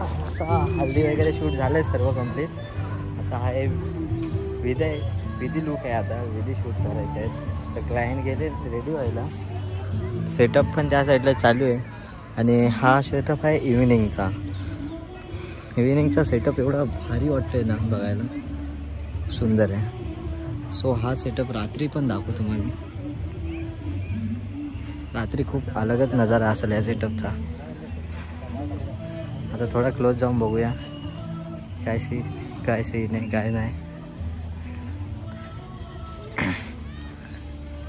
आता हल्दी वगैरे शूट झालं आहे सर्व कम्प्लीट. आता हा विधी लुक आहे. आता विधी शूट करायचे आहेत. तर क्लायंट गेले रेडी व्हायला. सेटअप पण त्या साईडला चालू आहे. आणि हा सेटअप आहे इव्हिनिंगचा सेटअप एवढा भारी वाटतोय ना बघायला, सुंदर आहे. सो हा सेटअप रात्री पण दाखवतो तुम्हाला. रात्री खूप अलगच नजारा असेल या सेटअपचा. आता थोडा क्लोज जाऊन बघूया काय सीन नाही काय नाही.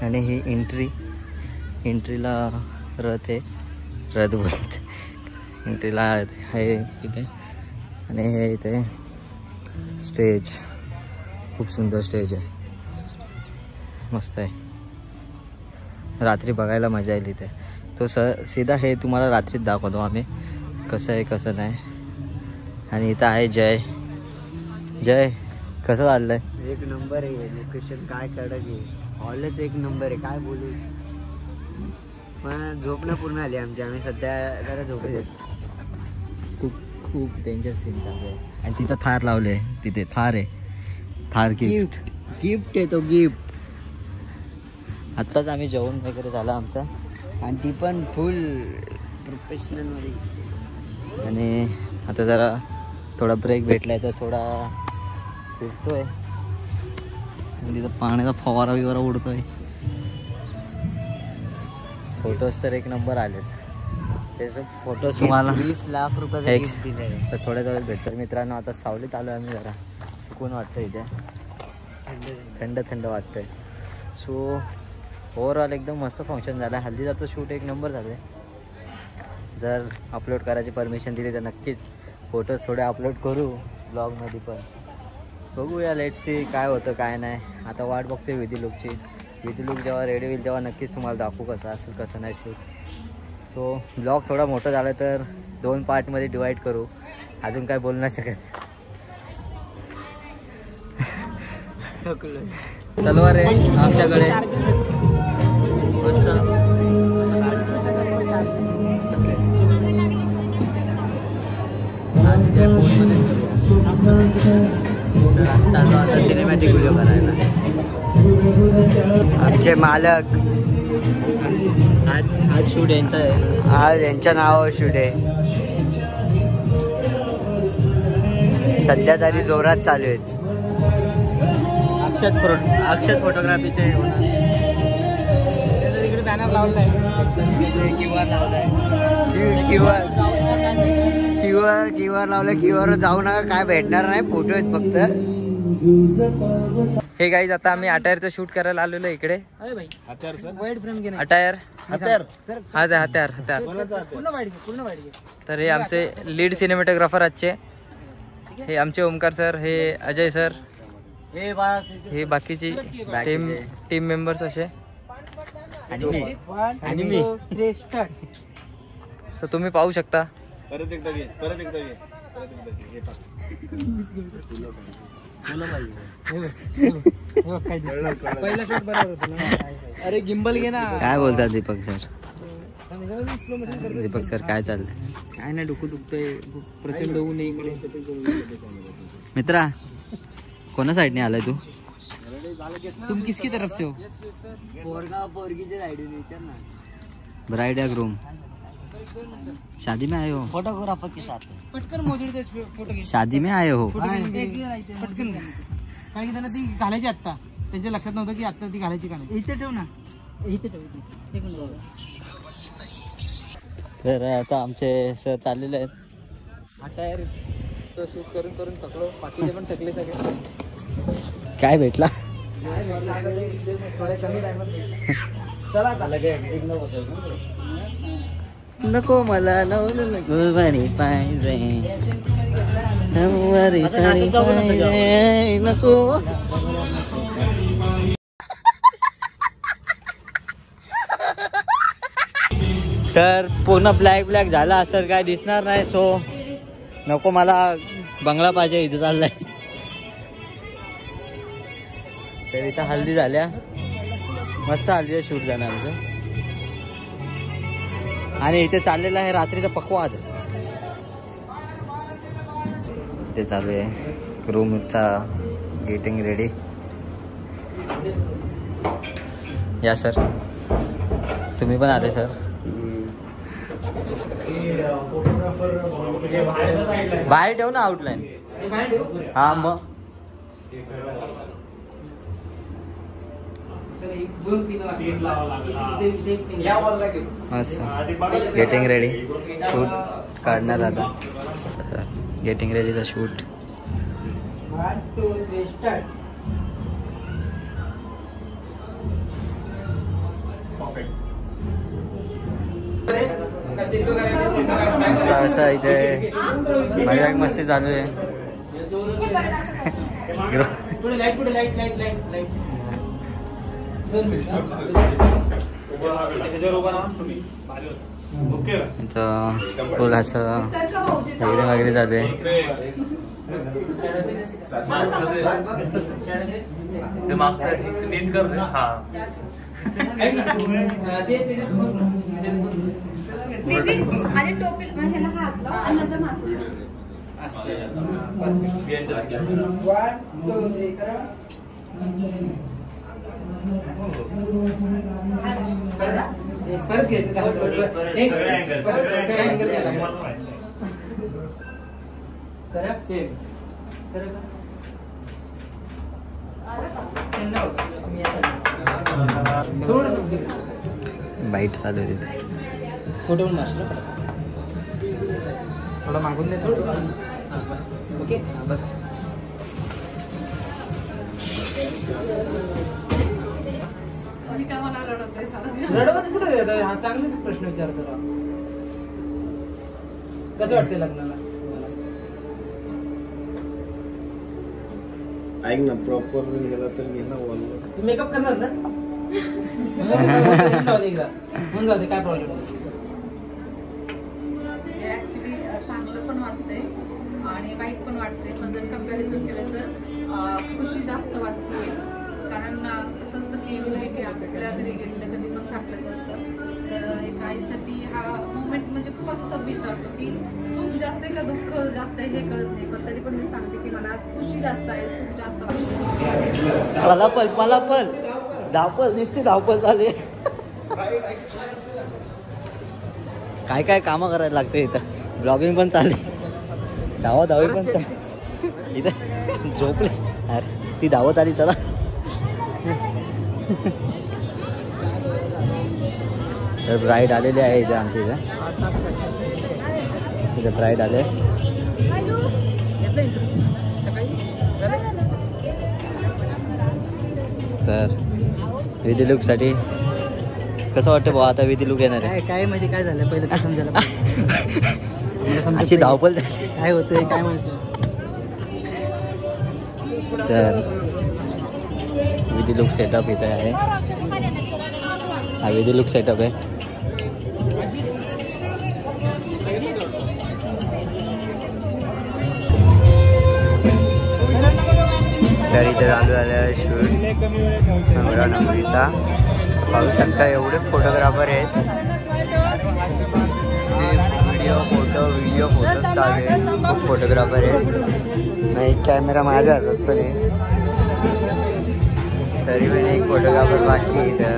आणि ही एंट्रीला रथ बोलते. एंट्रीला आहे इथे. आणि हे इथे स्टेज, खूप सुंदर स्टेज आहे, मस्त आहे. रात्री बघायला मजा येईल इथे. तो सीधा हे तुम्हाला रात्रीत दाखवतो आम्ही कसं आहे कसं नाही. आणि इथं आहे जय. कसं चाललंय? एक नंबर आहे. लोकेशन काय कडक आहे. हॉलच एक नंबर आहे. काय बोलू. पण झोप न पूर्ण आली आम्ही सध्या जरा झोपेत. खूप डेंजर सीन चालू आहे. आणि तिथं थार लावले. तिथे थार आहे. थार गिफ्ट आहे तो गिफ्ट. आत्ताच आम्ही जेवण वगैरे झालं आमचं. आणि ती पण फुल प्रोफेशनल मध्ये. आणि आता जरा थोडा ब्रेक भेटलाय तर थोडा फिरतोय. तिथं पाण्याचा फवारा उडतोय. फोटोज तर एक नंबर आलेत. त्याचे फोटोज तुम्हाला 20 लाख रुपये तर थोड्या वेळात भेटतात. मित्रांनो आता सावलीत आलो आम्ही. जरा सुकून वाटतं इथे. थंड वाटतंय. सो ओव्हरऑल एकदम मस्त फंक्शन झालं. हल्दीचं शूट एक नंबर झालं आहे. जर अपलोड करायची परमिशन दिली तर नक्कीच फोटोज थोडे अपलोड करू ब्लॉगमध्ये पण. बघूया लेट्स सी काय होतं काय नाही. आता वाट बघते विधी लुकची. विधी लुक जेव्हा रेडी होईल तेव्हा नक्कीच तुम्हाला दाखवू कसं असेल कसं नाही शूट. सो ब्लॉग थोडा मोठा झाला तर 2 पार्टमध्ये डिवाईड करू. अजून काय बोलू नाही शकत. तलवार आहे आमच्याकडे मस्त. सिनेमॅटिक व्हिडिओ करायला. आमचे मालक आज शूट यांचा आहे. आज यांच्या नावावर शूट आहे. सध्या तरी जोरात चालू आहेत. अक्षत फोटोग्राफीचे तिकडे बॅनर लावलाय. क्यूआर लावलं. क्यूआर जाऊ नका, काय भेटणार नाही. फोटो आहेत फक्त. हे गाईज आता आम्ही अटायरचं शूट करायला आलेलो इकडे. अटायर तर हे आमचे लीड सिनेमॅटोग्राफर आजचे. हे आमचे ओमकार सर, हे अजय सर, हे बाकीची टीम मेंबर्स असे. आणि मी सो तुम्ही पाहू शकता. परत एकदा घे. पहिला शॉट बरोबर होता. अरे गिम्बल घे ना. काय बोलतात दीपक सर काय चाललंय? काय नाही, डोकं दुखतंय प्रचंड ऊन आहे इकडे. मित्रा कोणा साईडने आलाय तू? तुम किसकी तरफ से हो? पोरगी साइड ब्राइड या ग्रूम शादी में आए हो? फोटोग्राफर के साथ पटकन मोजडी फोटो शादी में आए हो? पटकन कारण की त्यांना ती घालायची आत्ता. त्यांच्या लक्षात नव्हतं की आत्ता ती घालायची का नाही. इथे ठेव ना. इथे ठेव. तर आता आमचे सर चाललेले आहेत. अटायर तो शूट करून थकलो. बाकीचे पण थकले सगळे. काय भेटला? थोडे कमी टाइमात चला नको मला नको बरी पाहिजे नववारी साडी पाहिजे नको. तर पूर्ण ब्लॅक झाला असं काय दिसणार नाही. सो नको मला बंगला पाहिजे. इथे चाललाय. तर इथं हल्दी झाल्या. मस्त हल्दीचं शूट झालं आमचं. आणि इथे चाललेलं आहे रात्रीचा पकवाद. ते चालू आहे रूमचा गेटिंग रेडी. या सर, तुम्ही पण आले सर. बाहेर ठेव ना आउटलाईन. हा मग गेटिंग रेडी. शूट काढणार आता. गेटिंग रेडीचा शूट. असं इथे मजा मस्ती चालू आहे. फुल असं वगैरे वगैरे चालू आहे. बाईट चालू आहे तिथे. फोटो पण मारशील थोडं मागून दे. ओके बस. रडवत कुठे देतात? हा चांगलाच प्रश्न विचारतो. कसं वाटते लग्नाला? ऐक ना, प्रॉपर गेला तर गेला. तू मेकअप करणार ना? होऊन जाऊ दे, काय प्रॉब्लेम नाही. ऍक्च्युली चांगलं पण वाटतंय आणि वाईट पण वाटतंय, पण जर कम्पॅरिझन केलं तर खुशी जास्त वाटते. कारण कसं असतं की आपल्या घरी गेलं कधी पण सापडत असतं. तर एक आईसाठी हा मुवमेंट म्हणजे खूप असं सव्वीस असतो की सुख जास्त आहे का दुःख जास्त आहे हे कळत नाही. पण तरी पण मी सांगते की मला खुशी जास्त आहे, सुख जास्त वाटतं. पलापल धावपल निश्चित धावपल चालू. काय काय कामं करायला लागते इथं. ब्लॉगिंग पण चालली, धावाधावी पण चालली. इथं झोपले अरे ती धावत आली. चला तर ब्राईड आलेली आहे इथे आमच्या इथे ब्राईड आले. तर विधी लुक साठी कसं वाटतं भाऊ? आता विधी लुक येणार आहे. काय माहिती काय झालं पहिलं ते समजायला. अशी धावपल काय होतंय काय माहिती. तर विधी लुक सेटअप इथे आहे. हा विधी लुक सेटअप आहे. तर इथे चालू झालं शूट नवरा नवरीचा. पाहू शकता एवढे फोटोग्राफर आहेत. व्हिडिओ फोटो चालू आहे. खूप फोटोग्राफर आहेत. नाही कॅमेरा माझ्या हातात पण आहे, तरी पण एक फोटोग्राफर बाकी आहे इथं.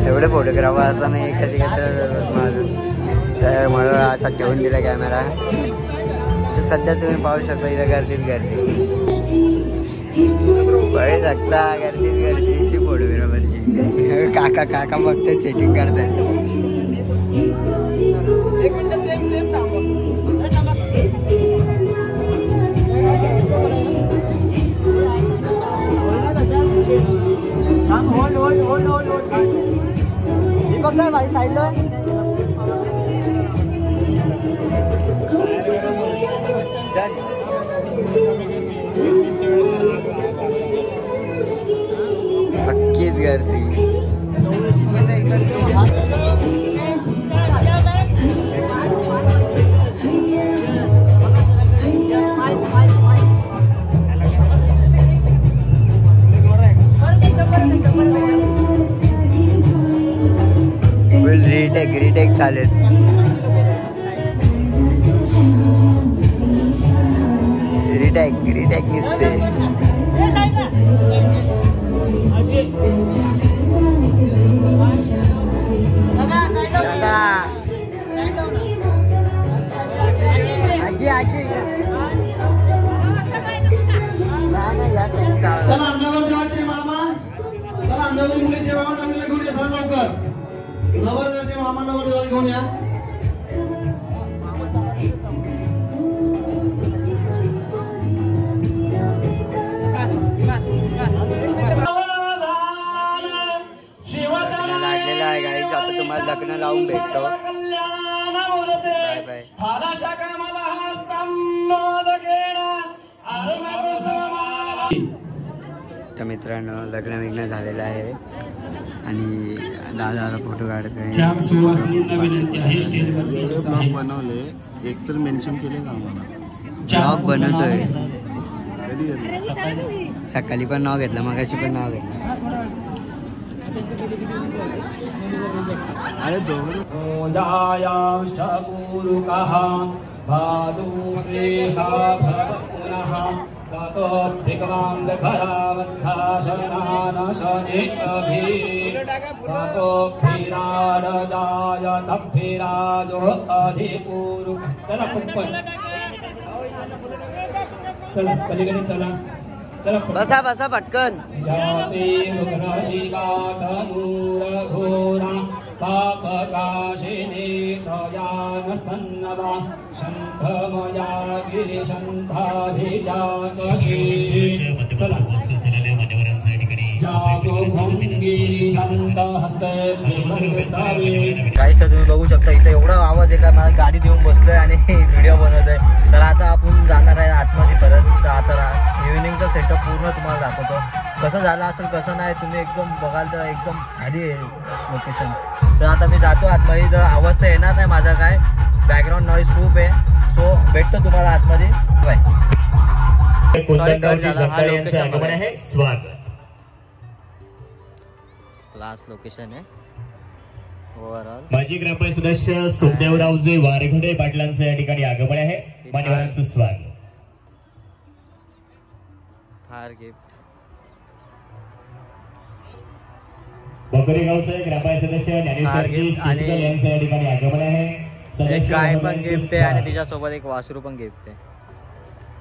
एवढे फोटोग्राफर असताना एखादी कसं माझं तर मला असा ठेवून दिला कॅमेरा. सध्या तुम्ही पाहू शकता इथं गर्दीच गर्दी पाहू शकता. गर्दीच गर्दीची फोटोग्राफरची. काका काका बघतात सेटिंग करतात. एक मिनिट सेम दीपक काय भाई साईडला. नक्कीच गर्दी. रिटेक चालेल. ग्रीटॅक निसते. चला नवरदेवाचे मामा, चला नवरी मुलीचे मामा नवरीला घेऊन या जरा लवकर. नवरदेवाचे मामा नवरदेवाला घेऊन या. लागलेला आहे गाईज. आता तुम्हाला लग्न लावून भेटतो. Bye bye. तर मित्रांनो लग्न विग्न झालेलं आहे आणि दादाला फोटो काढतोय. ब्लॉग बनवले, एक तर मेन्शन केले का आम्हाला. ब्लॉग बनवतोय. कधी घेतलं? सकाळी पण नाव घेतलं, मगाशी पण नाव घेतलं. अरे दोन चला पलीकडे चला. चला बसा बसा पटकन. पापकाशिनी तयानस्तन्नवा शंखमया गिरिशंखाभिजाकशी. चला जागो भंगिरी शांत हस्ते गाईस तर तुम्ही बघू शकता इथे एवढा आवाज आहे का. मला गाडी देऊन बसलोय आणि व्हिडिओ बनवतोय. तर आता आपण जाणार आहे आतमध्ये परत. तर आता इव्हिनिंगचा सेटअप पूर्ण तुम्हाला दाखवतो कसं झालं असेल कसं नाही. तुम्ही एकदम बघाल तर एकदम भारी आहे लोकेशन. तर आता मी जातो आतमध्ये. तर आवाज तर येणार नाही माझा काय, बॅकग्राऊंड नॉईज खूप आहे. सो भेटतो तुम्हाला आतमध्ये. बाय. क्लास लोकेशन आहे ओव्हरऑल. माजी ग्रामपंचायत सदस्य सुखदेवरावजे वारघडे पाटलांचं या ठिकाणी आगमन आहे. मान्यवरांचं स्वागत. थार गिफ्ट. बकरेगावचे ग्रामपंचायत सदस्य ज्ञानेश्वरजी शेटकर यांचं या ठिकाणी आगमन आहे. एक गाय पण गिफ्ट आहे आणि तिच्यासोबत एक वासरू पण गिफ्ट आहे.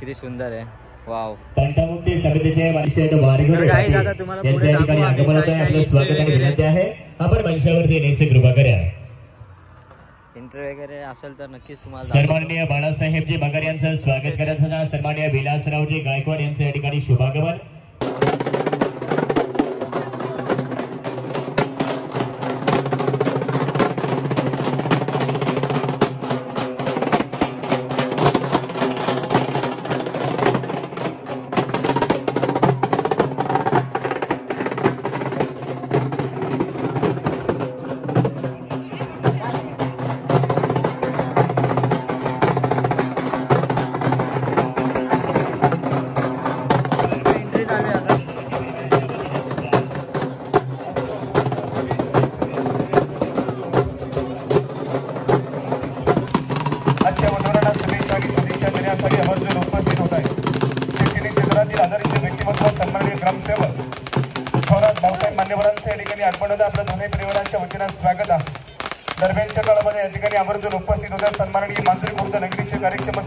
किती सुंदर आहे. वाव. तंटामुक्ती समितीचे मानशेठ वारघडे तुम्हाला पुढे दाखवू आगमन आहे. आपलं स्वागत आणि विनंती आहे आपण मंचावरती येण्याची कृपा करा. इंटरव्ह्यू वगैरे असेल तर नक्कीच तुम्हाला. सन्माननीय बाळासाहेबजी मगर यांचं स्वागत करत असताना सन्माननीय विलासरावजी गायकवाड यांचं या ठिकाणी शुभागमन. दरम्यानच्या काळामध्ये या ठिकाणी आवर्जून उपस्थित होत्या सन्माननीय मांजरी खुर्द नगरीचे कार्यक्षम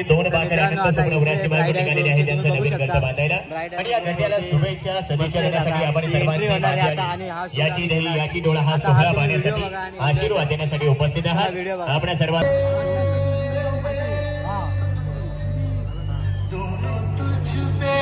दोन बांधण्यानंतर संपूर्ण निघालेले आहे त्यांचा नवीन गंध बांधायला आणि या गंध्याला शुभेच्छा सदिच्छा देण्यासाठी आपण सर्वांनी याची दही याची डोळा हा सोहळा पाहण्यासाठी आशीर्वाद देण्यासाठी उपस्थित आहात. आपल्या सर्वांना तुझ पे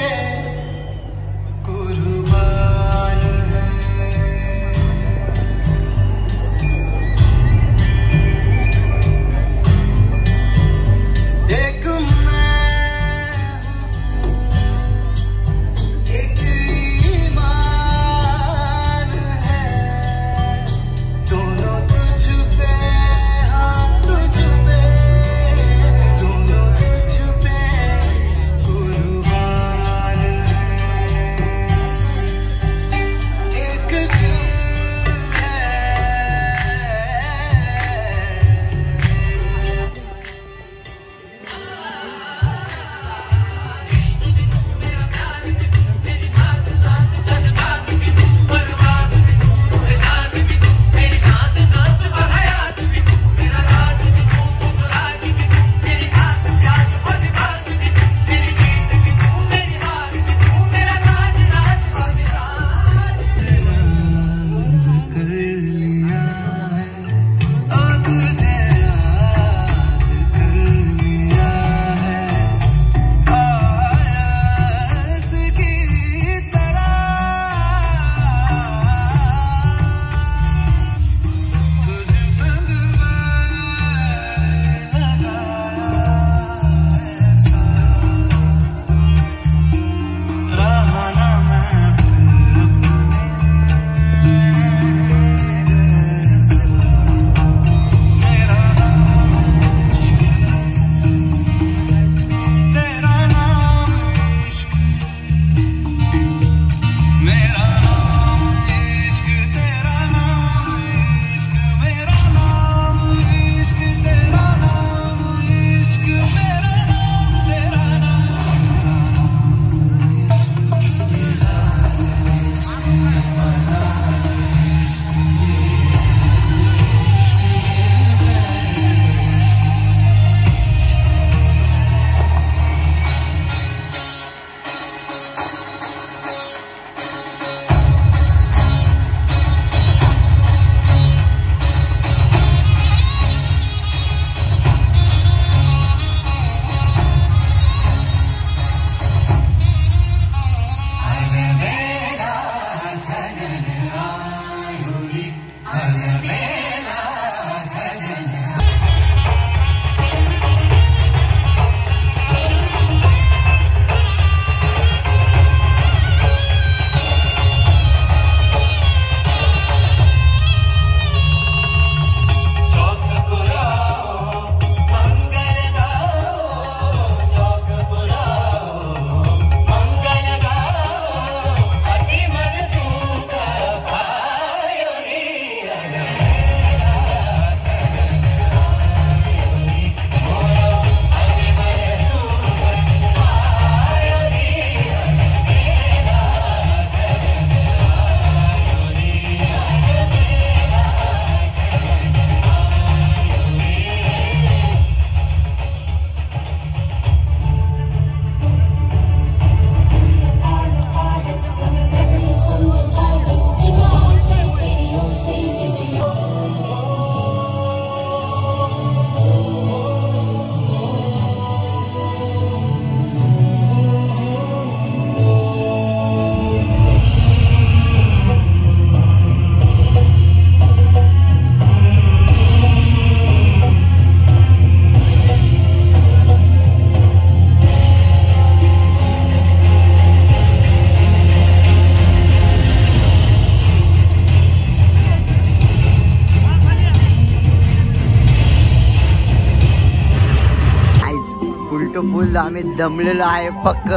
तो फुल आम्ही दमलेलो आहे पक्क.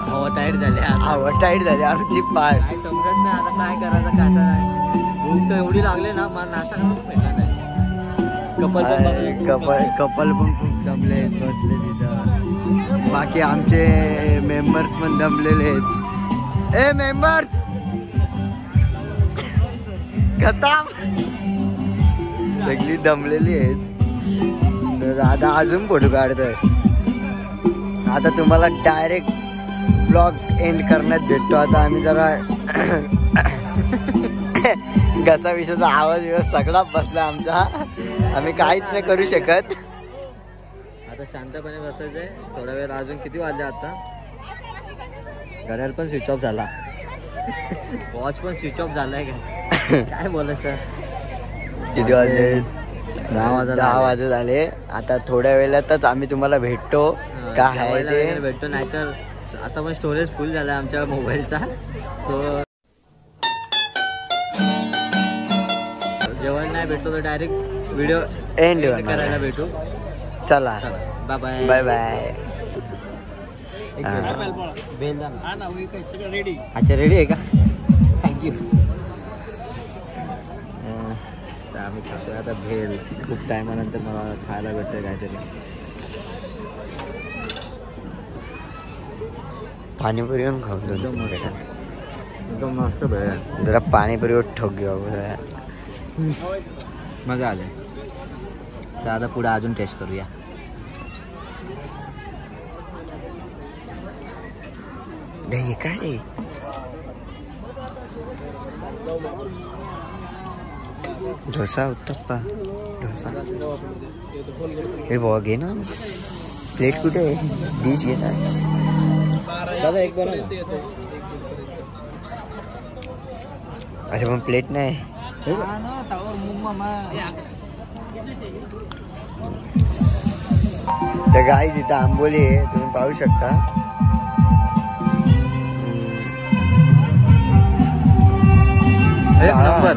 हवा टाईट झाली हवा टाईट झाली आमची पाय. काय समजत नाही आता काय करायचं कसं नाही. भूक तर एवढी लागली ना मला नाश्ता करूच भेटला नाही. कपल पण खूप दमले बसले तिथं. बाकी आमचे मेंबर्स पण दमलेले आहेत. ए मेंबर्स खतम सगळी दमलेली आहेत. आता अजून फोटो काढतोय. आता तुम्हाला डायरेक्ट ब्लॉग एंड करण्यात भेटतो. आता आम्ही जरा घसा विषयाचा आवाज बिवाज सगळा बसला आमचा. आम्ही काहीच नाही करू शकत. आता शांतपणे बसायचंय थोडा वेळ. अजून किती वाजले आता. घड्याळ पण स्विच ऑफ झाला. वॉच पण स्विच ऑफ झालाय काय बोलायचं. किती वाजले 10 वाजत आले. आता थोड्या वेळातच आम्ही तुम्हाला भेटतो. काय आहे ते भेटतो. नाहीतर असा पण स्टोरेज फुल झाला आमच्या मोबाईलचा. सो जेवण नाही भेटतो तर डायरेक्ट व्हिडिओ एंड करायला भेटू. चला बाय बाय बाय बाय. अच्छा रेडी आहे का. थँक्यू. आम्ही खातोय आता भेल. खूप टायमानंतर मला खायला भेटतंय काहीतरी. पाणीपुरी पण खाऊन एकदम मस्त भेळ. जरा पाणीपुरी ठोक घेऊ. मजा आली. तर आता पुढे अजून टेस्ट करूया. दही काय डोसा उत्तप्पा डोसा. हे बघ घे ना. प्लेट कुठे आहे. डिश घेत दादा एक बनव. अरे पण प्लेट नाही. तर गाईज इथं आंबोली आहे तुम्ही पाहू शकता. एक नंबर.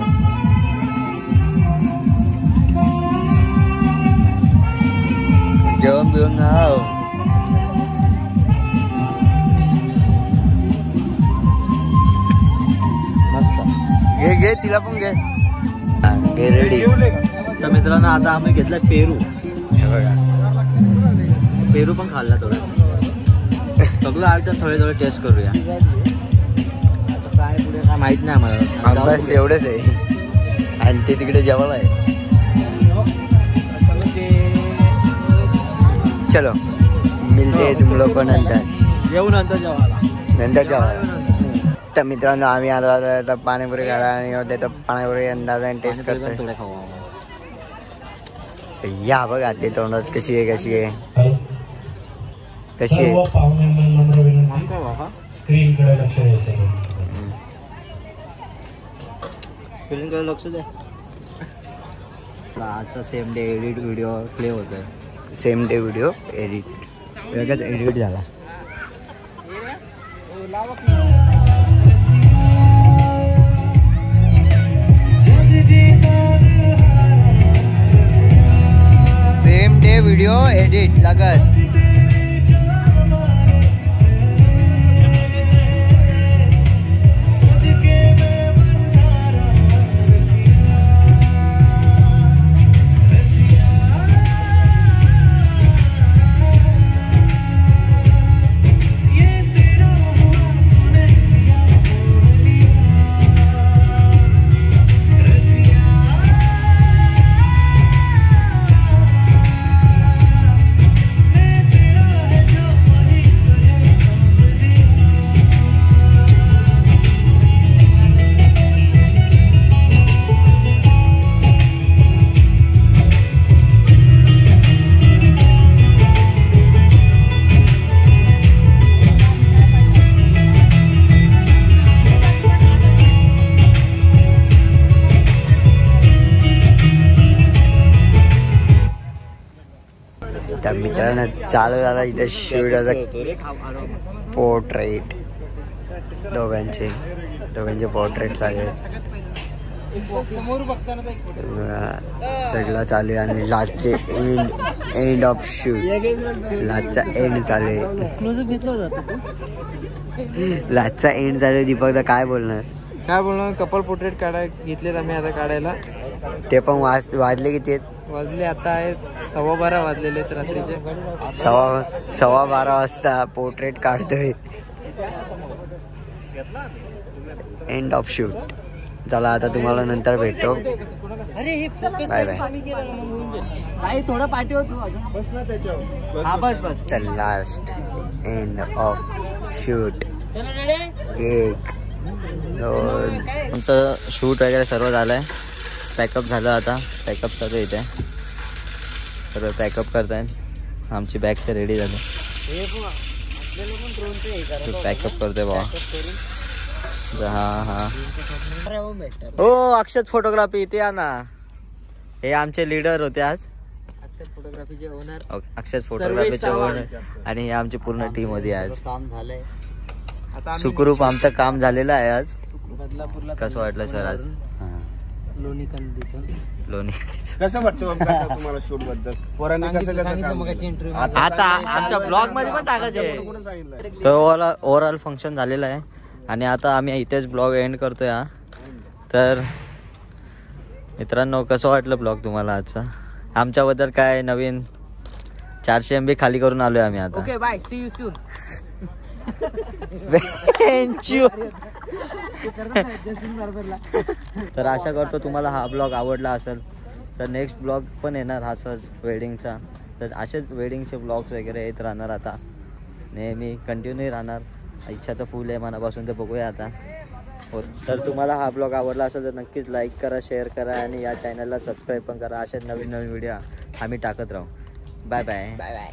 जेवण बिवण ना. घे घे तिला पण घे. घे रेडी. तर मित्रांनो आता आम्ही घेतला पेरू. हे बघा पेरू पण खाल्ला थोडा. सगळं आलं थोडे थोडे टेस्ट करूया. आता काय पुढे काय माहित नाही आम्हाला. बस एवढंच आहे. आणि ते तिकडे जेवण आहे. चलो मिळते तुम लोक नंतर. येऊ नंतर जेवायला. नंतर जेवायला. तर मित्रांनो आम्ही आता पाणीपुरी खायला आणि त्याचं पाणीपुरी अंदाज टेस्ट करतोय. थोडे खाऊ. या बघा ते तोंडात कशी आहे कशी आहे कशी आहे. स्क्रीनकडे लक्ष द्यायचं. स्क्रीनकडे लक्ष द्या. आजचा same day edit video play होत आहे. सेम डे व्हिडिओ एडिट वेगळाच एडिट झाला. सेम डे व्हिडिओ एडिट लगत. तर मित्रांनो चालू झाला इथं शिवराजा पोर्ट्रेट. दोघांचे पोर्ट्रेट चालू सगळं चालू आहे. आणि लास्टचे एंड ऑफ शूट. लास्टचा एंड चालू आहे. क्लोजअप घेतलं जातं. लास्टचा एंड चालू आहे. दीपक काय बोलणार? काय बोलणार, कपल पोर्ट्रेट घेतलेत आम्ही आता काढायला. ते पण वाजले किती आहेत? वाजले आता आहेत 12:15 वाजलेले आहेत रात्रीचे. 12:15 वाजता पोर्ट्रेट काढतोय. End of shoot. चला आता तुम्हाला नंतर भेटतो. Bye bye. थोडं पाठीवर the last end of shoot. 1 2. आमचं शूट वगैरे सर्व झालंय. पॅकअप झालं. आता पॅकअप चालू इथे. सर्व पॅकअप करतायत. आमची बॅग तर रेडी झाली. पॅकअप करतोय बाबा. हा हो अक्षत फोटोग्राफी इथे या ना. हे आमचे लीडर होते आज. अक्षत फोटोग्राफीचे ओनर. अक्षत फोटोग्राफीचे ओनर आणि हे आमची पूर्ण टीम होती आज. काम झालंय आता. सुखरूप आमचं काम झालेलं आहे आज. बदलापूरला कसं वाटलं सर आज? लोणी कंदीतून. लोणी कसं वाटतं तुम्हाला शूट बद्दल? पोरांनी कसं सांगितलं मगाची इंटरव्ह्यू. आता आमच्या ब्लॉग मध्ये पण टाकायचे. तर ओव्हरऑल फंक्शन झालेलं आहे आणि आता आम्ही इथेच ब्लॉग एंड करतोय. हा तर मित्रांनो कसं वाटलं ब्लॉग तुम्हाला आजचा? आमच्याबद्दल काय नवीन 400 MB खाली करून आलोय आम्ही आता. Okay bye, see you soon. तर आशा करतो तुम्हाला हा ब्लॉग आवडला असेल. तर नेक्स्ट ब्लॉग पण येणार हाच वेडिंगचा. तर असेच वेडिंगचे ब्लॉग्स वगैरे येत राहणार आता नेहमी कंटिन्यू राहणार. इच्छा तर फुल आहे मनापासून. तर बघूया आता. हो तर तुम्हाला हा ब्लॉग आवडला असेल तर नक्कीच लाईक करा, शेअर करा आणि या चॅनलला सबस्क्राईब पण करा. असेच नवीन नवीन व्हिडिओ आम्ही टाकत राहू. Bye bye. Bye bye.